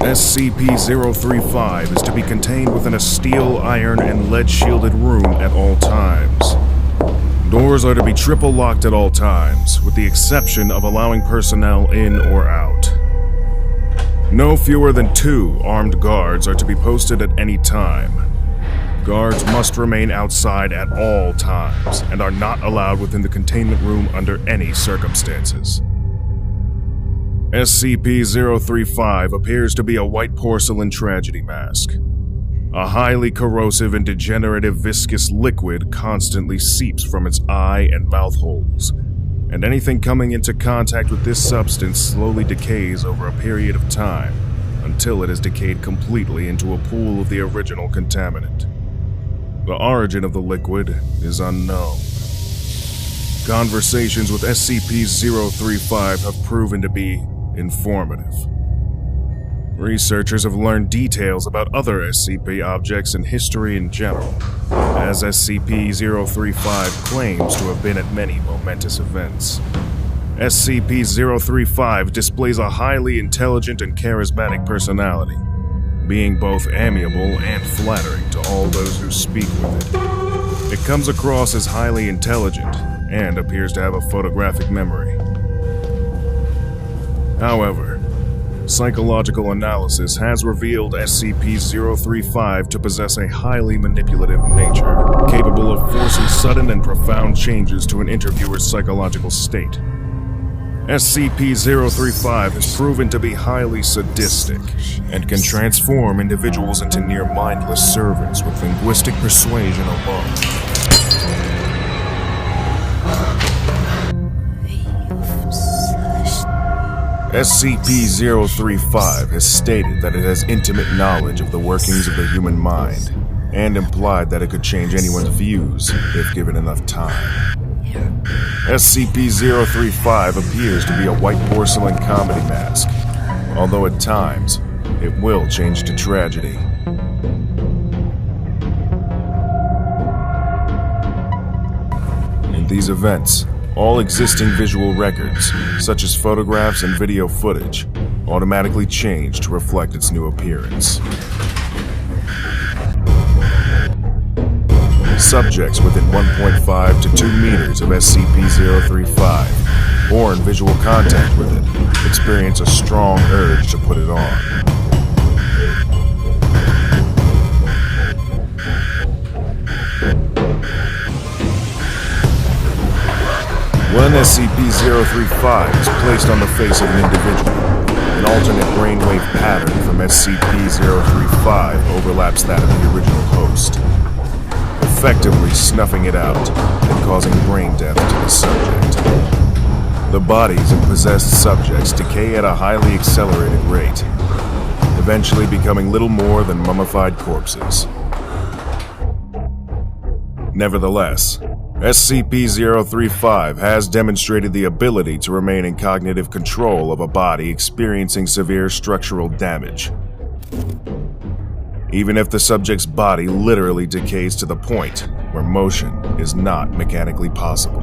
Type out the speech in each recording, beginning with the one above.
SCP-035 is to be contained within a steel, iron, and lead-shielded room at all times. Doors are to be triple locked at all times, with the exception of allowing personnel in or out. No fewer than 2 armed guards are to be posted at any time. Guards must remain outside at all times and are not allowed within the containment room under any circumstances. SCP-035 appears to be a white porcelain tragedy mask. A highly corrosive and degenerative viscous liquid constantly seeps from its eye and mouth holes, and anything coming into contact with this substance slowly decays over a period of time until it is decayed completely into a pool of the original contaminant. The origin of the liquid is unknown. Conversations with SCP-035 have proven to be informative. Researchers have learned details about other SCP objects and history in general, as SCP-035 claims to have been at many momentous events. SCP-035 displays a highly intelligent and charismatic personality, being both amiable and flattering to all those who speak with it. It comes across as highly intelligent and appears to have a photographic memory. However, psychological analysis has revealed SCP-035 to possess a highly manipulative nature, capable of forcing sudden and profound changes to an interviewer's psychological state. SCP-035 has proven to be highly sadistic and can transform individuals into near mindless servants with linguistic persuasion alone. SCP-035 has stated that it has intimate knowledge of the workings of the human mind, and implied that it could change anyone's views if given enough time. SCP-035 appears to be a white porcelain comedy mask, although at times, it will change to tragedy. In these events, all existing visual records, such as photographs and video footage, automatically change to reflect its new appearance. Subjects within 1.5 to 2 meters of SCP-035, or in visual contact with it, experience a strong urge to put it on. When SCP-035 is placed on the face of an individual, an alternate brainwave pattern from SCP-035 overlaps that of the original host, effectively snuffing it out and causing brain death to the subject. The bodies of possessed subjects decay at a highly accelerated rate, eventually becoming little more than mummified corpses. Nevertheless, SCP-035 has demonstrated the ability to remain in cognitive control of a body experiencing severe structural damage, even if the subject's body literally decays to the point where motion is not mechanically possible.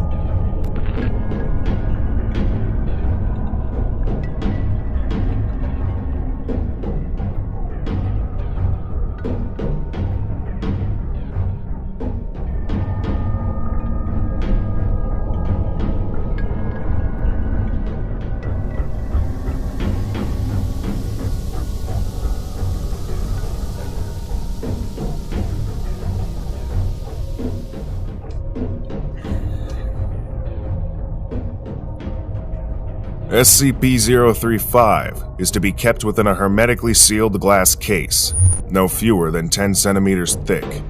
SCP-035 is to be kept within a hermetically sealed glass case, no fewer than 10 centimeters thick.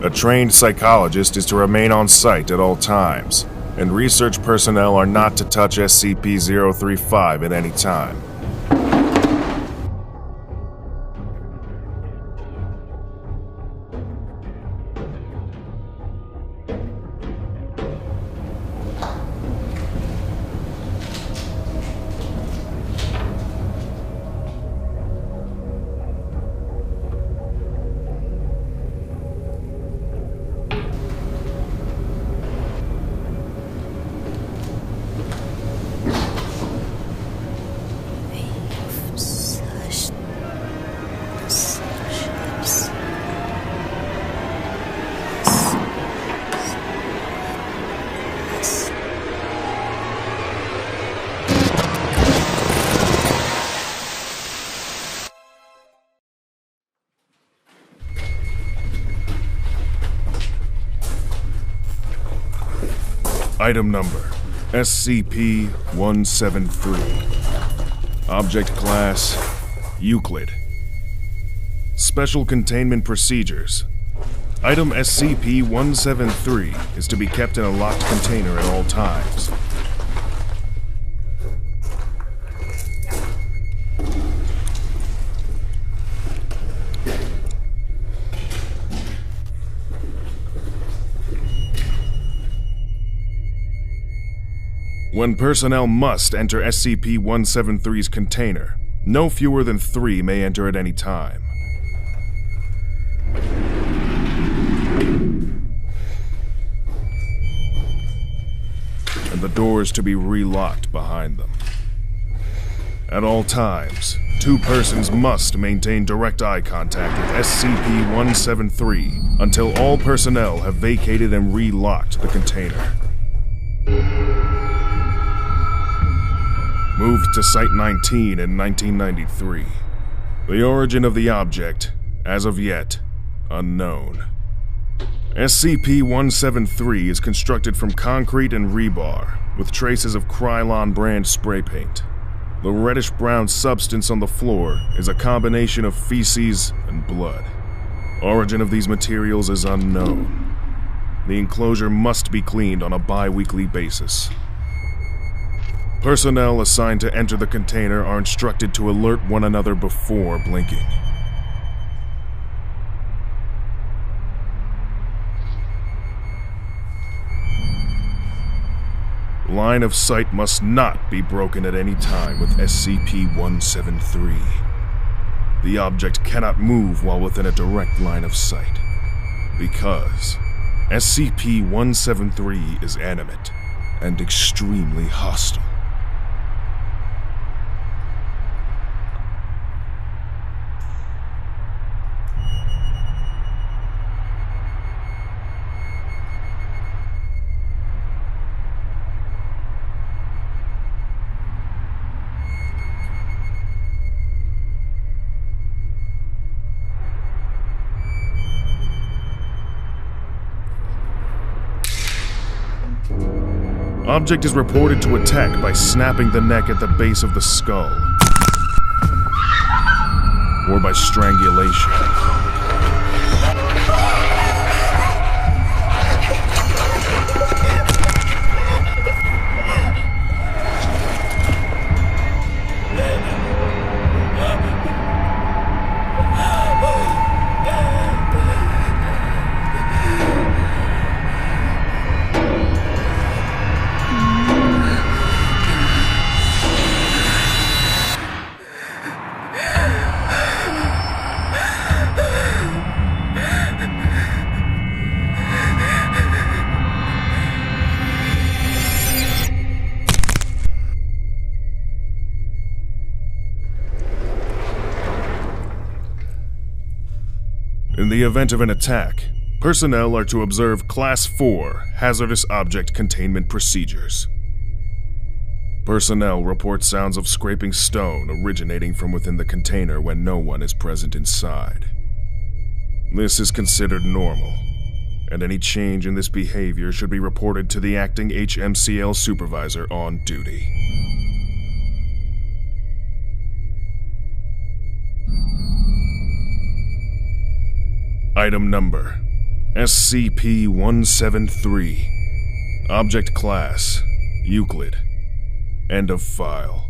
A trained psychologist is to remain on site at all times, and research personnel are not to touch SCP-035 at any time. Item number, SCP-173. Object class, Euclid. Special containment procedures. Item SCP-173 is to be kept in a locked container at all times. When personnel must enter SCP-173's container, no fewer than 3 may enter at any time. And the doors to be relocked behind them. At all times, 2 persons must maintain direct eye contact with SCP-173 until all personnel have vacated and relocked the container. Moved to Site 19 in 1993. The origin of the object, as of yet, unknown. SCP-173 is constructed from concrete and rebar, with traces of Krylon brand spray paint. The reddish-brown substance on the floor is a combination of feces and blood. Origin of these materials is unknown. The enclosure must be cleaned on a bi-weekly basis. Personnel assigned to enter the container are instructed to alert one another before blinking. Line of sight must not be broken at any time with SCP-173. The object cannot move while within a direct line of sight, because SCP-173 is animate and extremely hostile. Object is reported to attack by snapping the neck at the base of the skull, or by strangulation. In the event of an attack, personnel are to observe Class 4 Hazardous Object Containment Procedures. Personnel report sounds of scraping stone originating from within the container when no one is present inside. This is considered normal, and any change in this behavior should be reported to the acting HMCL supervisor on duty. Item number, SCP-173. Object class, Euclid. End of file.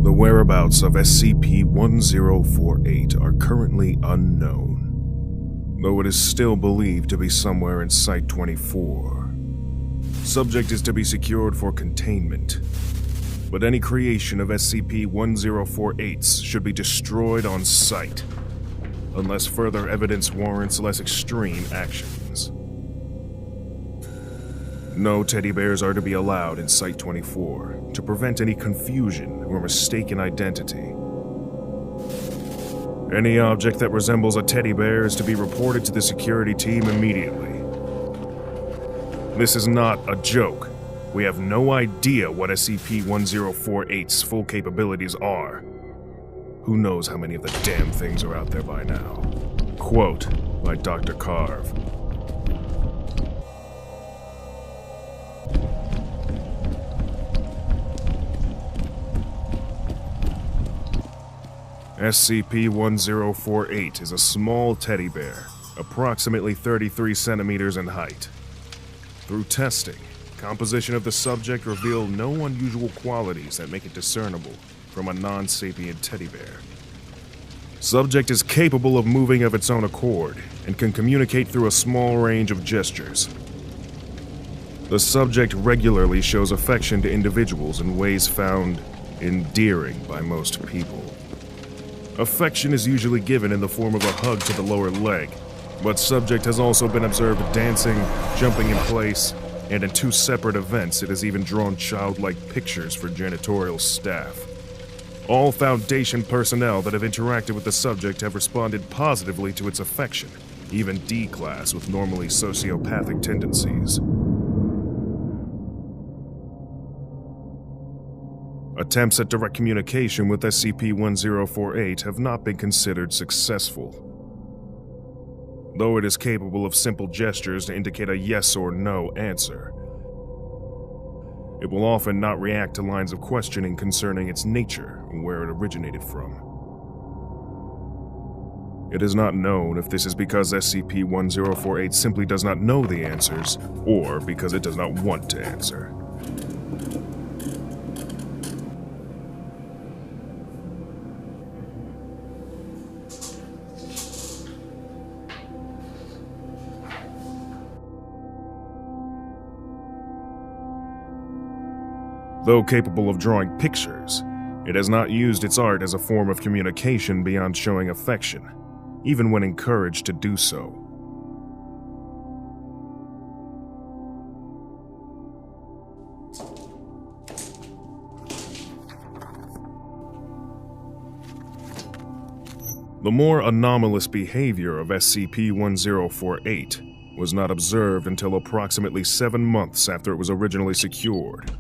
The whereabouts of SCP-1048 are currently unknown, though it is still believed to be somewhere in Site-24. Subject is to be secured for containment, but any creation of SCP-1048s should be destroyed on sight, unless further evidence warrants less extreme actions. No teddy bears are to be allowed in Site-24 to prevent any confusion or mistaken identity. Any object that resembles a teddy bear is to be reported to the security team immediately. This is not a joke. We have no idea what SCP-1048's full capabilities are. Who knows how many of the damn things are out there by now? Quote by Dr. Carve. SCP-1048 is a small teddy bear, approximately 33 centimeters in height. Through testing, composition of the subject revealed no unusual qualities that make it discernible from a non-sapient teddy bear. Subject is capable of moving of its own accord and can communicate through a small range of gestures. The subject regularly shows affection to individuals in ways found endearing by most people. Affection is usually given in the form of a hug to the lower leg, but subject has also been observed dancing, jumping in place, and in 2 separate events it has even drawn childlike pictures for janitorial staff. All Foundation personnel that have interacted with the subject have responded positively to its affection, even D-Class with normally sociopathic tendencies. Attempts at direct communication with SCP-1048 have not been considered successful. Though it is capable of simple gestures to indicate a yes or no answer, it will often not react to lines of questioning concerning its nature and where it originated from. It is not known if this is because SCP-1048 simply does not know the answers, or because it does not want to answer. Though capable of drawing pictures, it has not used its art as a form of communication beyond showing affection, even when encouraged to do so. The more anomalous behavior of SCP-1048 was not observed until approximately 7 months after it was originally secured.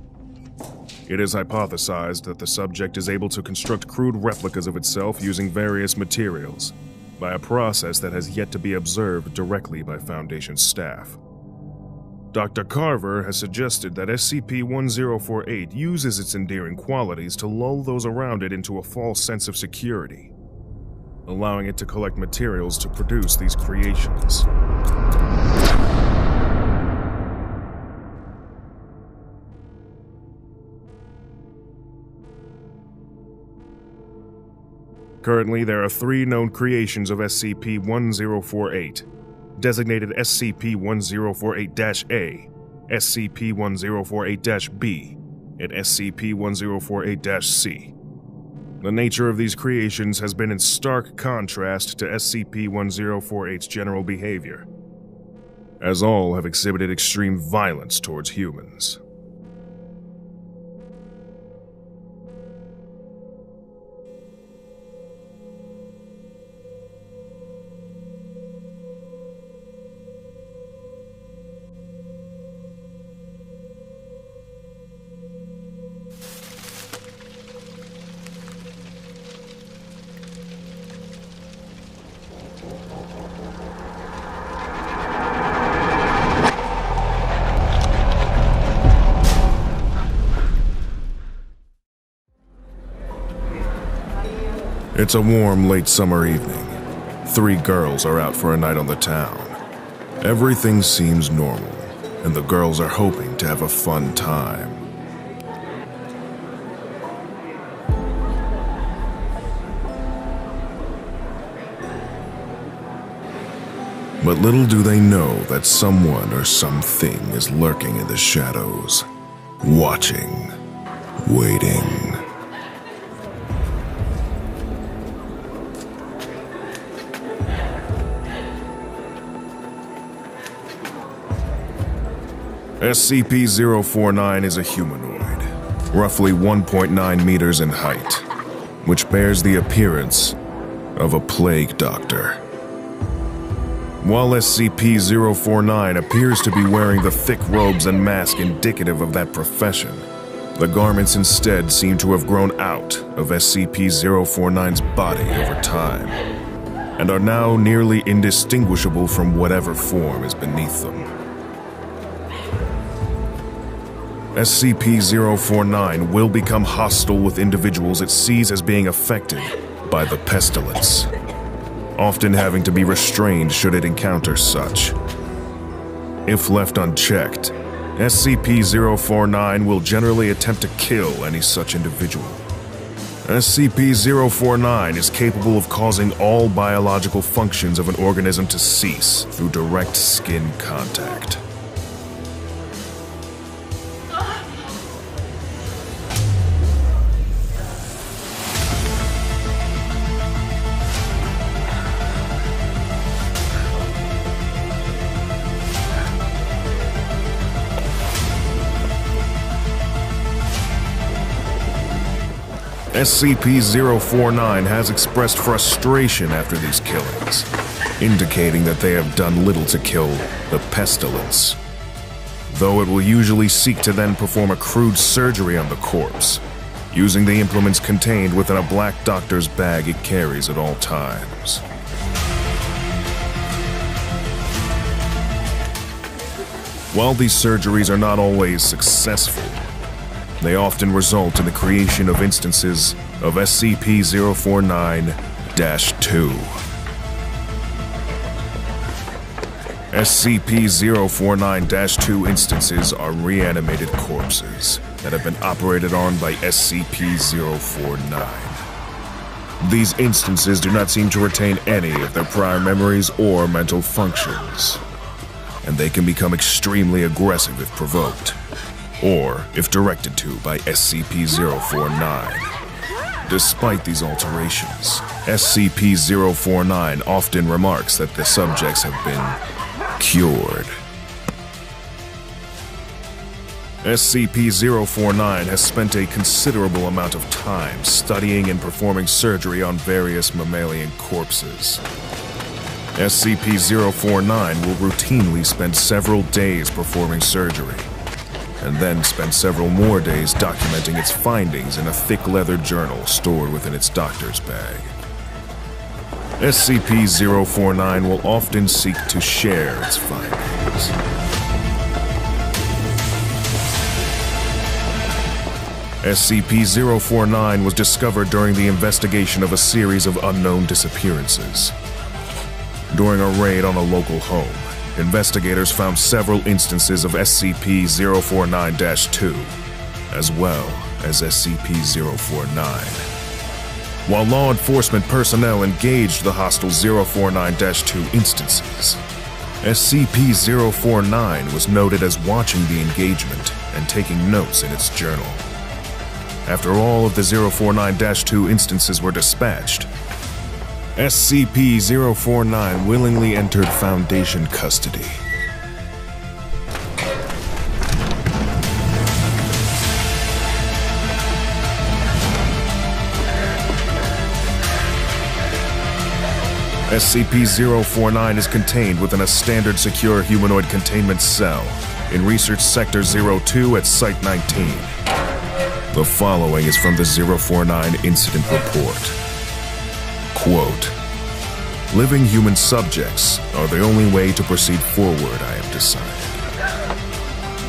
It is hypothesized that the subject is able to construct crude replicas of itself using various materials, by a process that has yet to be observed directly by Foundation staff. Dr. Carver has suggested that SCP-1048 uses its endearing qualities to lull those around it into a false sense of security, allowing it to collect materials to produce these creations. Currently, there are 3 known creations of SCP-1048, designated SCP-1048-A, SCP-1048-B, and SCP-1048-C. The nature of these creations has been in stark contrast to SCP-1048's general behavior, as all have exhibited extreme violence towards humans. It's a warm, late summer evening. 3 girls are out for a night on the town. Everything seems normal, and the girls are hoping to have a fun time. But little do they know that someone or something is lurking in the shadows, watching, waiting. SCP-049 is a humanoid, roughly 1.9 meters in height, which bears the appearance of a plague doctor. While SCP-049 appears to be wearing the thick robes and mask indicative of that profession, the garments instead seem to have grown out of SCP-049's body over time, and are now nearly indistinguishable from whatever form is beneath them. SCP-049 will become hostile with individuals it sees as being affected by the pestilence, often having to be restrained should it encounter such. If left unchecked, SCP-049 will generally attempt to kill any such individual. SCP-049 is capable of causing all biological functions of an organism to cease through direct skin contact. SCP-049 has expressed frustration after these killings, indicating that they have done little to kill the pestilence, though it will usually seek to then perform a crude surgery on the corpse, using the implements contained within a black doctor's bag it carries at all times. While these surgeries are not always successful, they often result in the creation of instances of SCP-049-2. SCP-049-2 instances are reanimated corpses that have been operated on by SCP-049. These instances do not seem to retain any of their prior memories or mental functions, and they can become extremely aggressive if provoked, or if directed to by SCP-049. Despite these alterations, SCP-049 often remarks that the subjects have been cured. SCP-049 has spent a considerable amount of time studying and performing surgery on various mammalian corpses. SCP-049 will routinely spend several days performing surgery, and then spend several more days documenting its findings in a thick leather journal stored within its doctor's bag. SCP-049 will often seek to share its findings. SCP-049 was discovered during the investigation of a series of unknown disappearances. During a raid on a local home, investigators found several instances of SCP-049-2, as well as SCP-049. While law enforcement personnel engaged the hostile 049-2 instances, SCP-049 was noted as watching the engagement and taking notes in its journal. After all of the 049-2 instances were dispatched, SCP-049 willingly entered Foundation custody. SCP-049 is contained within a standard secure humanoid containment cell in Research Sector 02 at Site 19. The following is from the 049 Incident Report. Quote, "Living human subjects are the only way to proceed forward, I have decided.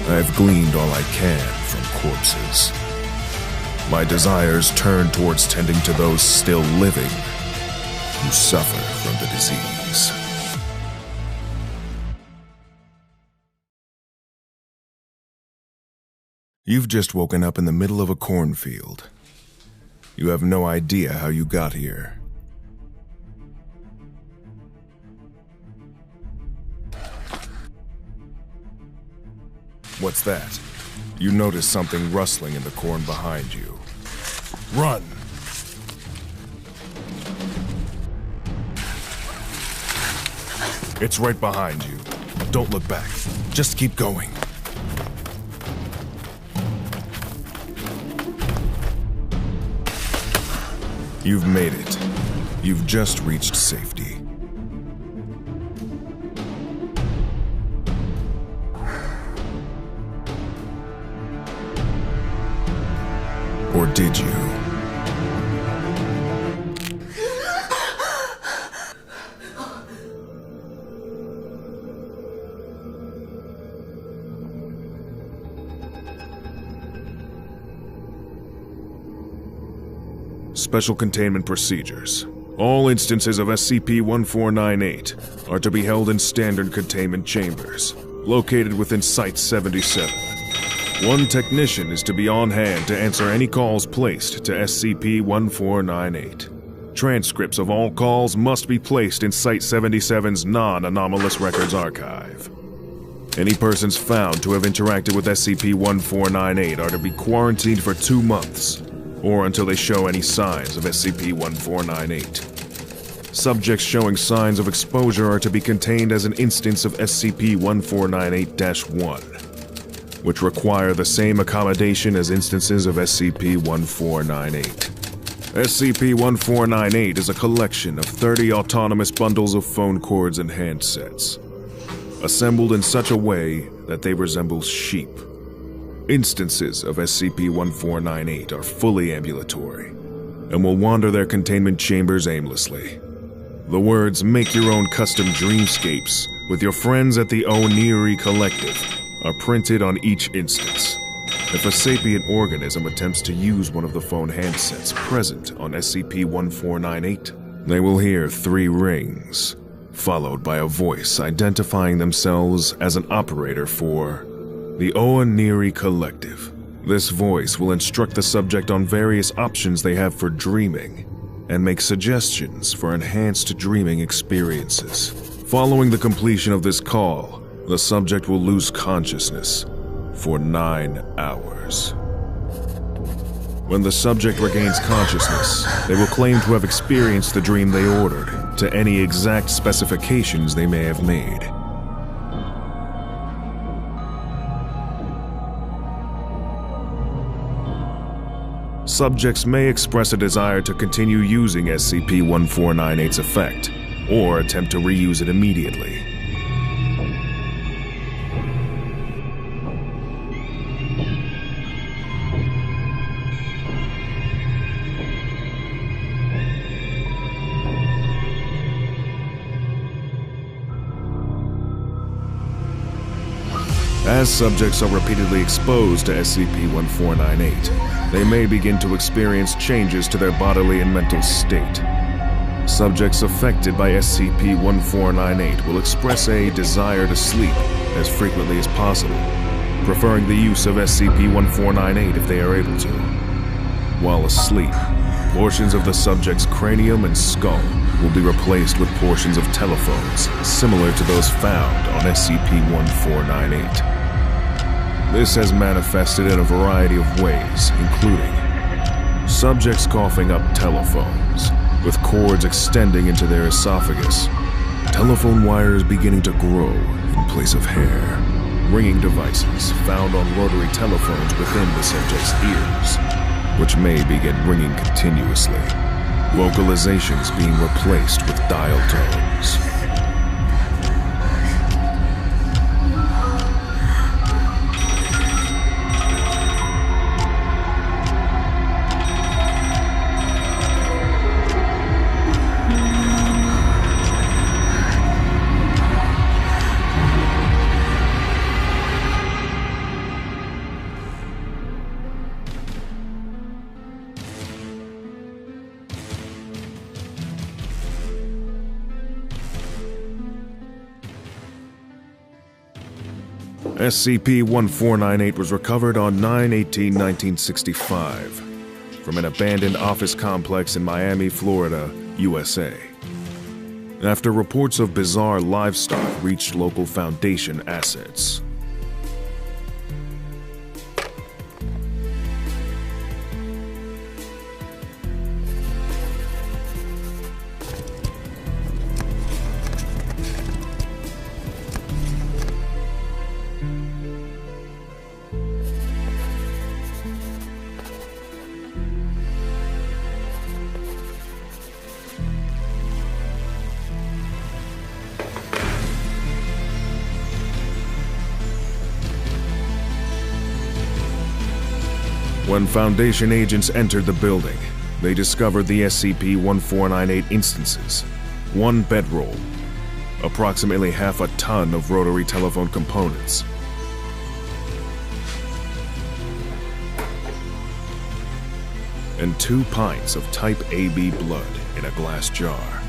I have gleaned all I can from corpses. My desires turn towards tending to those still living who suffer from the disease." You've just woken up in the middle of a cornfield. You have no idea how you got here. What's that? You notice something rustling in the corn behind you. Run! It's right behind you. Don't look back. Just keep going. You've made it. You've just reached safety. Or did you? Special containment procedures. All instances of SCP-1498 are to be held in standard containment chambers, located within Site-77. One technician is to be on hand to answer any calls placed to SCP-1498. Transcripts of all calls must be placed in Site-77's non-anomalous records archive. Any persons found to have interacted with SCP-1498 are to be quarantined for 2 months, or until they show any signs of SCP-1498. Subjects showing signs of exposure are to be contained as an instance of SCP-1498-1, which require the same accommodation as instances of SCP-1498. SCP-1498 is a collection of 30 autonomous bundles of phone cords and handsets, assembled in such a way that they resemble sheep. Instances of SCP-1498 are fully ambulatory and will wander their containment chambers aimlessly. The words "Make your own custom dreamscapes with your friends at the Oniri Collective" are printed on each instance. If a sapient organism attempts to use one of the phone handsets present on SCP-1498, they will hear 3 rings, followed by a voice identifying themselves as an operator for the Oniri Collective. This voice will instruct the subject on various options they have for dreaming and make suggestions for enhanced dreaming experiences. Following the completion of this call, the subject will lose consciousness for 9 hours. When the subject regains consciousness, they will claim to have experienced the dream they ordered to any exact specifications they may have made. Subjects may express a desire to continue using SCP-1498's effect, or attempt to reuse it immediately. As subjects are repeatedly exposed to SCP-1498, they may begin to experience changes to their bodily and mental state. Subjects affected by SCP-1498 will express a desire to sleep as frequently as possible, preferring the use of SCP-1498 if they are able to. While asleep, portions of the subject's cranium and skull will be replaced with portions of telephones similar to those found on SCP-1498. This has manifested in a variety of ways, including subjects coughing up telephones, with cords extending into their esophagus, telephone wires beginning to grow in place of hair, ringing devices found on rotary telephones within the subject's ears, which may begin ringing continuously, vocalizations being replaced with dial tones. SCP-1498 was recovered on 9/18/1965 from an abandoned office complex in Miami, Florida, USA. After reports of bizarre livestock reached local Foundation assets. When Foundation agents entered the building, they discovered the SCP-1498 instances, one bedroll, approximately half a ton of rotary telephone components, and 2 pints of type AB blood in a glass jar.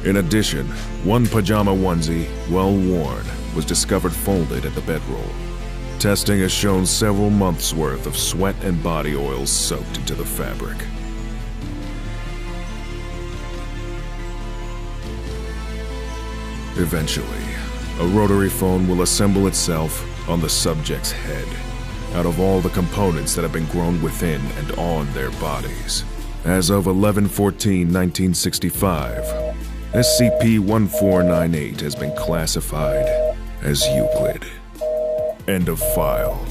In addition, one pajama onesie, well worn, was discovered folded at the bedroll. Testing has shown several months' worth of sweat and body oils soaked into the fabric. Eventually, a rotary phone will assemble itself on the subject's head, out of all the components that have been grown within and on their bodies. As of 11/14/1965, SCP-1498 has been classified as Euclid. End of file.